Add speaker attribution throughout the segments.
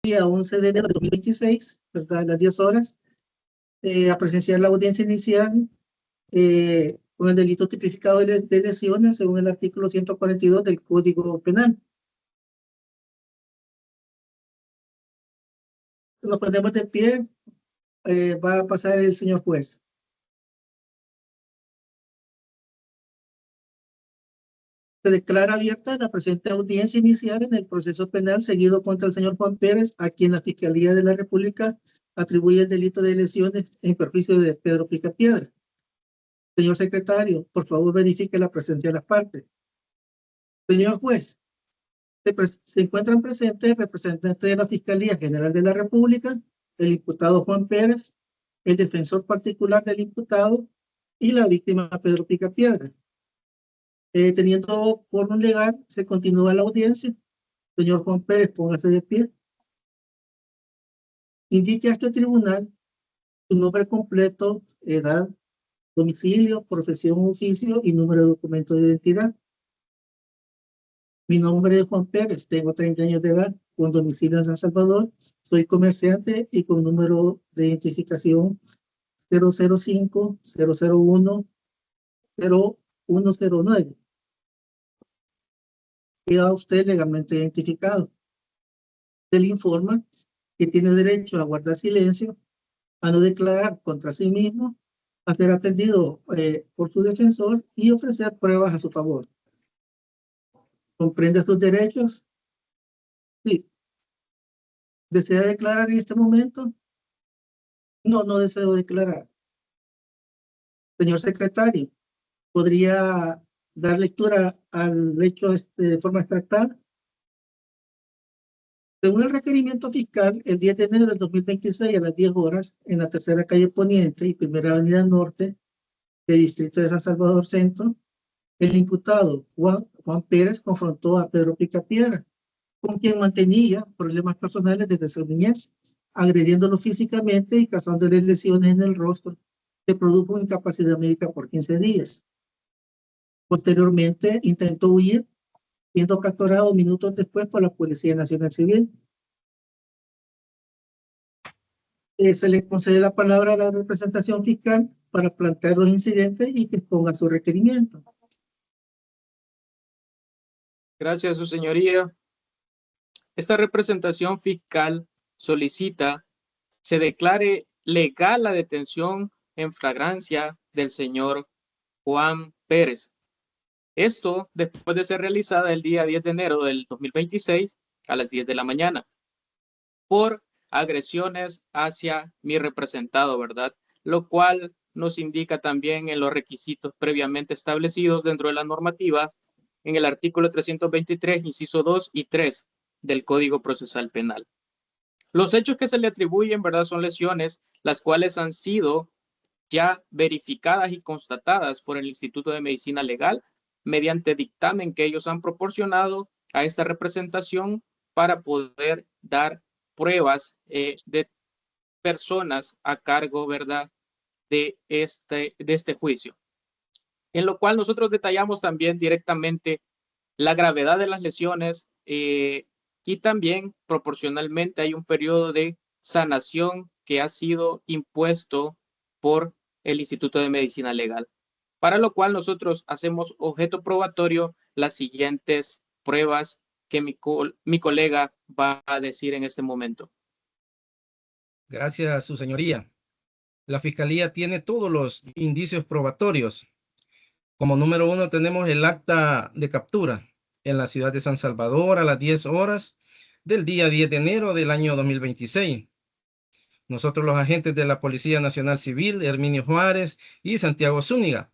Speaker 1: día 11 de enero de 2026, ¿verdad? A las 10 horas, a presenciar la audiencia inicial con el delito tipificado de lesiones según el artículo 142 del Código Penal. Nos ponemos de pie, va a pasar el señor juez. Se declara abierta la presente audiencia inicial en el proceso penal seguido contra el señor Juan Pérez, a quien la Fiscalía de la República atribuye el delito de lesiones en perjuicio de Pedro Picapiedra. Señor secretario, por favor verifique la presencia de las partes. Señor juez, se encuentran presentes representantes de la Fiscalía General de la República, el imputado Juan Pérez, el defensor particular del imputado y la víctima Pedro Picapiedra. Teniendo quórum legal, se continúa la audiencia. Señor Juan Pérez, póngase de pie. Indique a este tribunal su nombre completo, edad, domicilio, profesión, oficio y número de documento de identidad. Mi nombre es Juan Pérez, tengo 30 años de edad, con domicilio en San Salvador. Soy comerciante y con número de identificación 005-001-0109. Queda usted legalmente identificado. Se le informa que tiene derecho a guardar silencio, a no declarar contra sí mismo, a ser atendido por su defensor y ofrecer pruebas a su favor. ¿Comprende sus derechos? Sí. ¿Desea declarar en este momento? No, no deseo declarar. Señor secretario, ¿podría dar lectura al hecho de forma extractada? Según el requerimiento fiscal, el 10 de enero del 2026 a las 10 horas, en la tercera calle Poniente y primera avenida Norte del distrito de San Salvador Centro, el imputado Juan Pérez confrontó a Pedro Picapiedra, con quien mantenía problemas personales desde su niñez, agrediéndolo físicamente y causándole lesiones en el rostro, que produjo incapacidad médica por 15 días. Posteriormente intentó huir, siendo capturado minutos después por la Policía Nacional Civil. Se le concede la palabra a la representación fiscal para plantear los incidentes y que exponga su requerimiento.
Speaker 2: Gracias, su señoría. Esta representación fiscal solicita se declare legal la detención en flagrancia del señor Juan Pérez. Esto después de ser realizada el día 10 de enero del 2026 a las 10 de la mañana por agresiones hacia mi representado, ¿verdad? Lo cual nos indica también en los requisitos previamente establecidos dentro de la normativa en el artículo 323, inciso 2 y 3 del Código Procesal Penal. Los hechos que se le atribuyen, ¿verdad?, son lesiones las cuales han sido ya verificadas y constatadas por el Instituto de Medicina Legal mediante dictamen que ellos han proporcionado a esta representación para poder dar pruebas de personas a cargo, ¿verdad?, de este juicio. En lo cual nosotros detallamos también directamente la gravedad de las lesiones y también proporcionalmente hay un periodo de sanación que ha sido impuesto por el Instituto de Medicina Legal, para lo cual nosotros hacemos objeto probatorio las siguientes pruebas que mi colega va a decir en este momento.
Speaker 3: Gracias, su señoría. La Fiscalía tiene todos los indicios probatorios. Como número 1 tenemos el acta de captura en la ciudad de San Salvador a las 10 horas del día 10 de enero del año 2026. Nosotros, los agentes de la Policía Nacional Civil, Herminio Juárez y Santiago Zúñiga,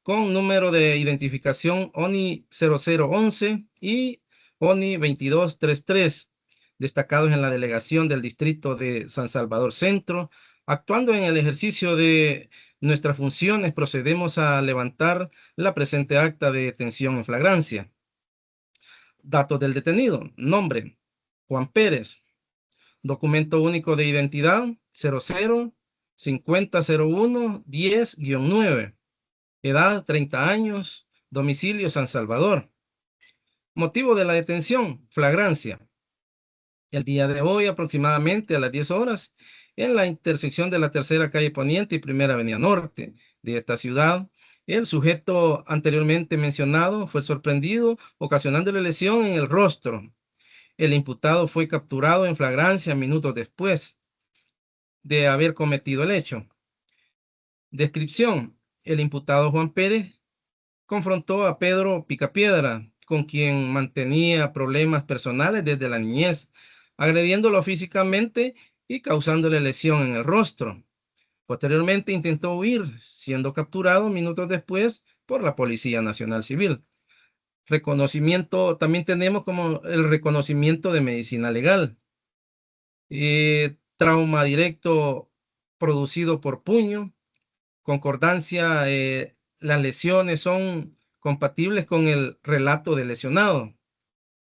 Speaker 3: con número de identificación ONI 0011 y ONI 2233, destacados en la delegación del distrito de San Salvador Centro, actuando en el ejercicio de nuestras funciones, procedemos a levantar la presente acta de detención en flagrancia. Datos del detenido: nombre, Juan Pérez. Documento único de identidad 00-5001-10-9. Edad 30 años. Domicilio San Salvador. Motivo de la detención: flagrancia. El día de hoy, aproximadamente a las 10 horas, en la intersección de la tercera calle Poniente y primera avenida Norte de esta ciudad, el sujeto anteriormente mencionado fue sorprendido ocasionándole lesión en el rostro. El imputado fue capturado en flagrancia minutos después de haber cometido el hecho. Descripción: el imputado Juan Pérez confrontó a Pedro Picapiedra, con quien mantenía problemas personales desde la niñez, agrediéndolo físicamente y causándole lesión en el rostro. Posteriormente intentó huir, siendo capturado minutos después por la Policía Nacional Civil. Reconocimiento, también tenemos como el reconocimiento de medicina legal. Trauma directo producido por puño. Concordancia, las lesiones son compatibles con el relato del lesionado.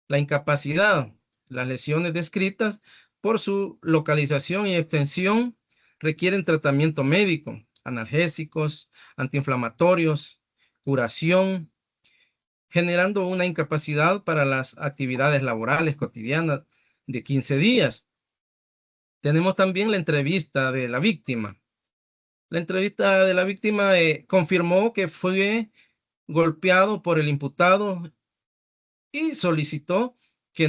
Speaker 3: La incapacidad, las lesiones descritas por su localización y extensión requieren tratamiento médico, analgésicos, antiinflamatorios, curación, generando una incapacidad para las actividades laborales cotidianas de 15 días. Tenemos también la entrevista de la víctima. La entrevista de la víctima confirmó que fue golpeado por el imputado y solicitó que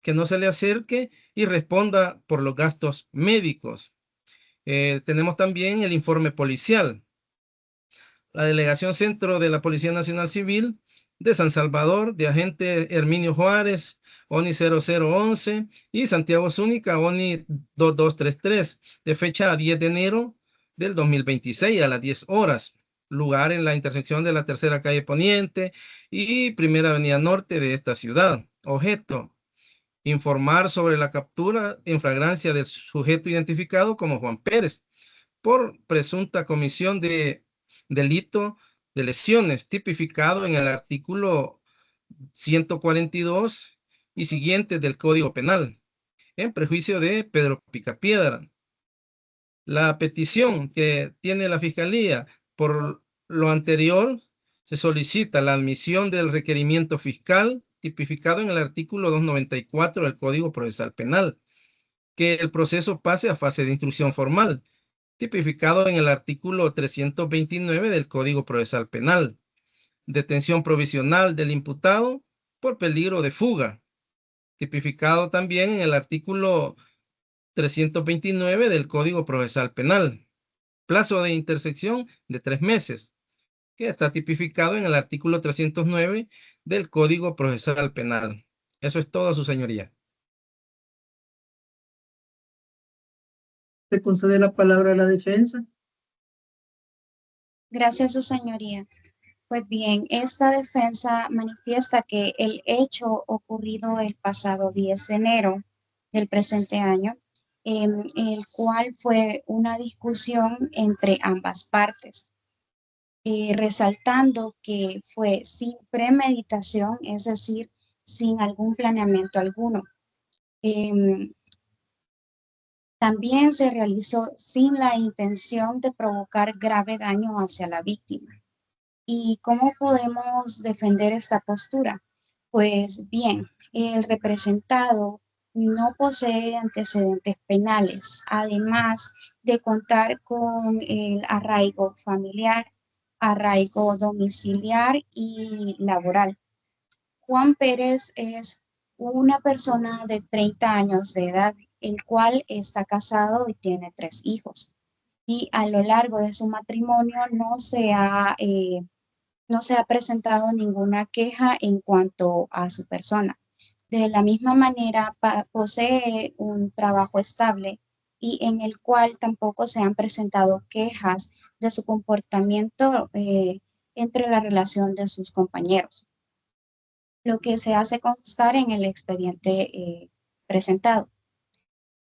Speaker 3: que no se le acerque y responda por los gastos médicos. Tenemos también el informe policial. La Delegación Centro de la Policía Nacional Civil de San Salvador, de agente Herminio Juárez, ONI 0011, y Santiago Zúñiga, ONI 2233, de fecha 10 de enero del 2026 a las 10 horas. Lugar en la intersección de la tercera calle Poniente y primera avenida Norte de esta ciudad. Objeto: informar sobre la captura en flagrancia del sujeto identificado como Juan Pérez por presunta comisión de delito de lesiones tipificado en el artículo 142 y siguientes del Código Penal, en prejuicio de Pedro Picapiedra. La petición que tiene la Fiscalía: por lo anterior, se solicita la admisión del requerimiento fiscal tipificado en el artículo 294 del Código Procesal Penal, que el proceso pase a fase de instrucción formal, tipificado en el artículo 329 del Código Procesal Penal. Detención provisional del imputado por peligro de fuga, tipificado también en el artículo 329 del Código Procesal Penal. Plazo de intersección de 3 meses, que está tipificado en el artículo 309 del Código Procesal Penal. Eso es todo, su señoría.
Speaker 1: Se concede la palabra a la defensa.
Speaker 4: Gracias, su señoría. Pues bien, esta defensa manifiesta que el hecho ocurrido el pasado 10 de enero del presente año, el cual fue una discusión entre ambas partes, resaltando que fue sin premeditación, es decir, sin algún planeamiento alguno. También se realizó sin la intención de provocar grave daño hacia la víctima. ¿Y cómo podemos defender esta postura? Pues bien, el representado no posee antecedentes penales, además de contar con el arraigo familiar, arraigo domiciliar y laboral. Juan Pérez es una persona de 30 años de edad, el cual está casado y tiene 3 hijos. Y a lo largo de su matrimonio no se ha presentado ninguna queja en cuanto a su persona. De la misma manera, posee un trabajo estable y en el cual tampoco se han presentado quejas de su comportamiento entre la relación de sus compañeros, lo que se hace constar en el expediente presentado.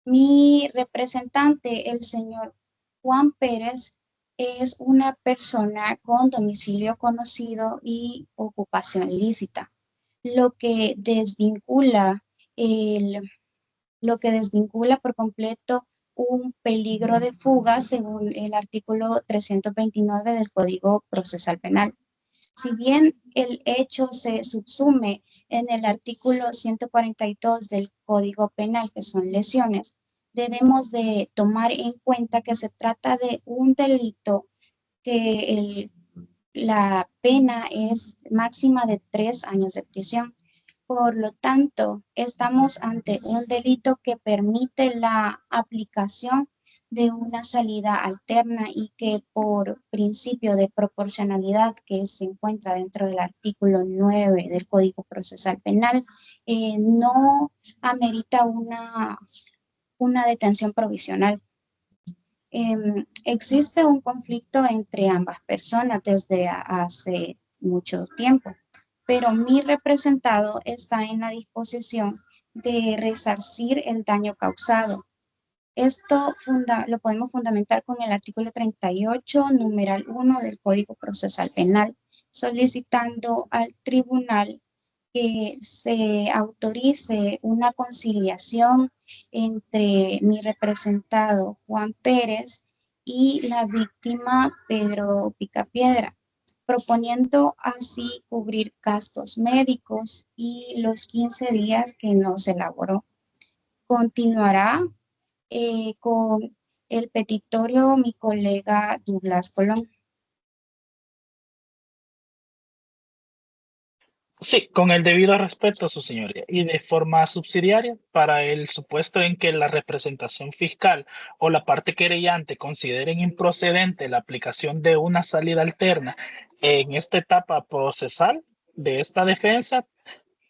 Speaker 4: Mi representante, el señor Juan Pérez, es una persona con domicilio conocido y ocupación lícita, lo que desvincula por completo un peligro de fuga según el artículo 329 del Código Procesal Penal. Si bien el hecho se subsume en el artículo 142 del Código Penal, que son lesiones, debemos de tomar en cuenta que se trata de un delito que la pena es máxima de 3 años de prisión. Por lo tanto, estamos ante un delito que permite la aplicación de una salida alterna y que por principio de proporcionalidad que se encuentra dentro del artículo 9 del Código Procesal Penal, no amerita una detención provisional. Existe un conflicto entre ambas personas desde hace mucho tiempo, pero mi representado está en la disposición de resarcir el daño causado. Esto lo podemos fundamentar con el artículo 38, numeral 1 del Código Procesal Penal, solicitando al tribunal que se autorice una conciliación entre mi representado Juan Pérez y la víctima Pedro Picapiedra, proponiendo así cubrir gastos médicos y los 15 días que no se elaboró. Continuará con el petitorio mi colega Douglas Colón.
Speaker 5: Sí, con el debido respeto, su señoría, y de forma subsidiaria, para el supuesto en que la representación fiscal o la parte querellante consideren improcedente la aplicación de una salida alterna en esta etapa procesal de esta defensa,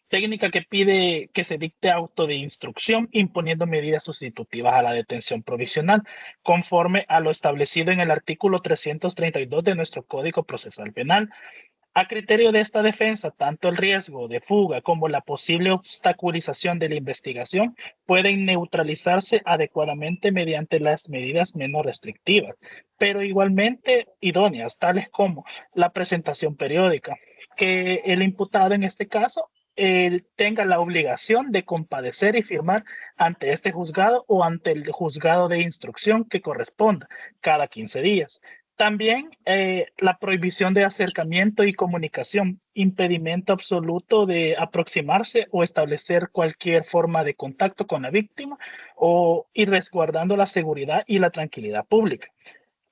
Speaker 5: técnica que pide que se dicte auto de instrucción imponiendo medidas sustitutivas a la detención provisional, conforme a lo establecido en el artículo 332 de nuestro Código Procesal Penal. A criterio de esta defensa, tanto el riesgo de fuga como la posible obstaculización de la investigación pueden neutralizarse adecuadamente mediante las medidas menos restrictivas, pero igualmente idóneas, tales como la presentación periódica, que el imputado en este caso tenga la obligación de comparecer y firmar ante este juzgado o ante el juzgado de instrucción que corresponda cada 15 días. También la prohibición de acercamiento y comunicación, impedimento absoluto de aproximarse o establecer cualquier forma de contacto con la víctima y resguardando la seguridad y la tranquilidad pública.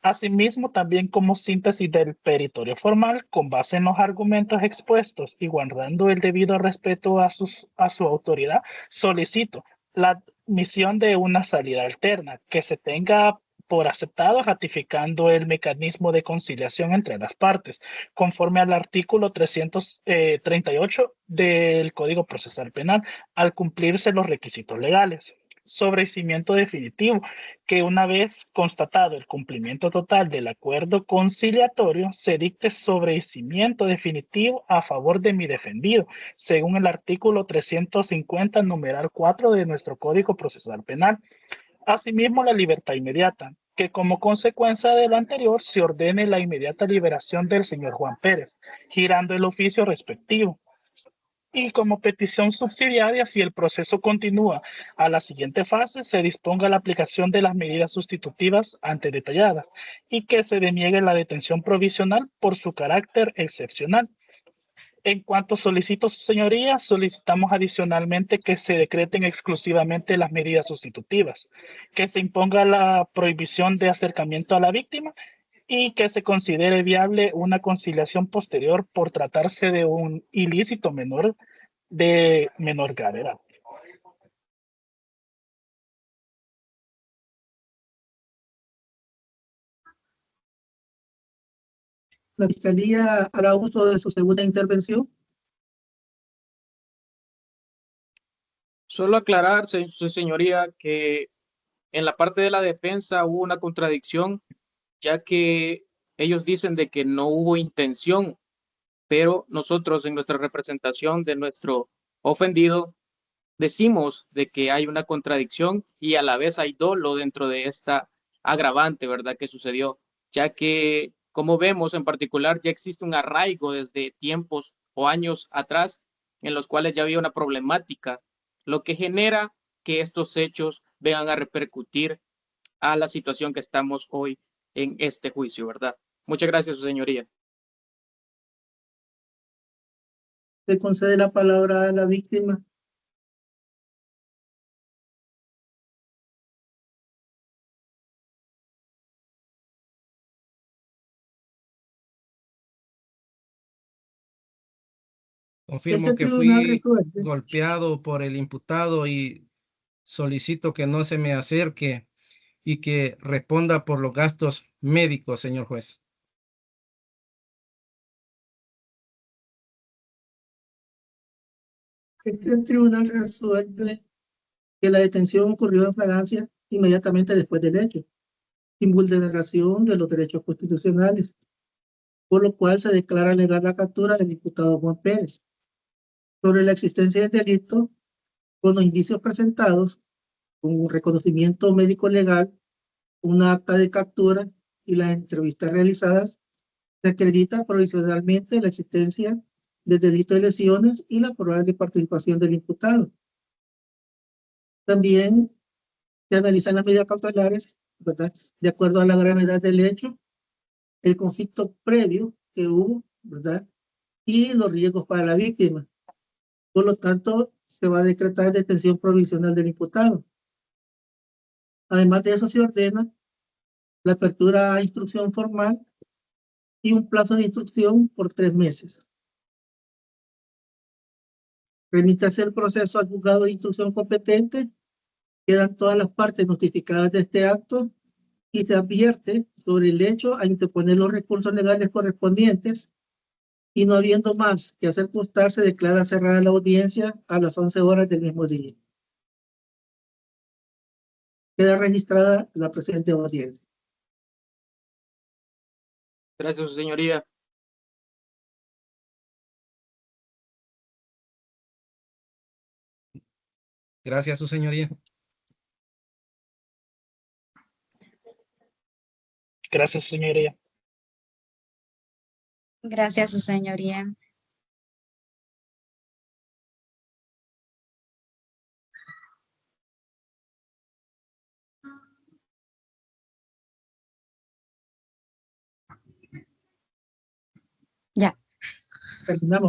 Speaker 5: Asimismo, también como síntesis del peritorio formal, con base en los argumentos expuestos y guardando el debido respeto a su autoridad, solicito la admisión de una salida alterna que se tenga por aceptado ratificando el mecanismo de conciliación entre las partes, conforme al artículo 338 del Código Procesal Penal, al cumplirse los requisitos legales. Sobreseimiento definitivo, que una vez constatado el cumplimiento total del acuerdo conciliatorio, se dicte sobreseimiento definitivo a favor de mi defendido, según el artículo 350, numeral 4 de nuestro Código Procesal Penal. Asimismo, la libertad inmediata, que como consecuencia de lo anterior se ordene la inmediata liberación del señor Juan Pérez, girando el oficio respectivo. Y como petición subsidiaria, si el proceso continúa a la siguiente fase, se disponga la aplicación de las medidas sustitutivas antes detalladas y que se deniegue la detención provisional por su carácter excepcional. En cuanto solicito su señoría, solicitamos adicionalmente que se decreten exclusivamente las medidas sustitutivas, que se imponga la prohibición de acercamiento a la víctima y que se considere viable una conciliación posterior por tratarse de un ilícito menor de menor gravedad.
Speaker 1: La Fiscalía hará uso de su segunda intervención.
Speaker 2: Solo aclarar, su señoría, que en la parte de la defensa hubo una contradicción, ya que ellos dicen de que no hubo intención, pero nosotros en nuestra representación de nuestro ofendido decimos de que hay una contradicción y a la vez hay dolo dentro de esta agravante, ¿verdad? Que sucedió, ya que, como vemos en particular, ya existe un arraigo desde tiempos o años atrás en los cuales ya había una problemática, lo que genera que estos hechos vengan a repercutir a la situación que estamos hoy en este juicio, ¿verdad? Muchas gracias, su señoría.
Speaker 1: Se concede la palabra a la víctima.
Speaker 3: Confirmo
Speaker 1: Este
Speaker 3: que
Speaker 1: tribunal
Speaker 3: fui
Speaker 1: resuelve
Speaker 3: golpeado por el imputado y solicito que no se me acerque y que responda por los gastos médicos, señor juez.
Speaker 1: Este tribunal resuelve que la detención ocurrió en flagrancia inmediatamente después del hecho, sin vulneración de los derechos constitucionales, por lo cual se declara legal la captura del imputado Juan Pérez. Sobre la existencia del delito, con los indicios presentados, con un reconocimiento médico legal, una acta de captura y las entrevistas realizadas, se acredita provisionalmente la existencia del delito de lesiones y la probable participación del imputado. También se analizan las medidas cautelares, ¿verdad? De acuerdo a la gravedad del hecho, el conflicto previo que hubo, ¿verdad? Y los riesgos para la víctima. Por lo tanto, se va a decretar detención provisional del imputado. Además de eso, se ordena la apertura a instrucción formal y un plazo de instrucción por 3 meses. Remítase el proceso al juzgado de instrucción competente. Quedan todas las partes notificadas de este acto y se advierte sobre el hecho a interponer los recursos legales correspondientes, y no habiendo más que hacer constar, se declara cerrada la audiencia a las 11 horas del mismo día. Queda registrada la presente audiencia.
Speaker 2: Gracias, su señoría.
Speaker 3: Gracias, su señoría.
Speaker 5: Gracias, señoría.
Speaker 4: Gracias, su señoría. Ya.
Speaker 1: Terminamos.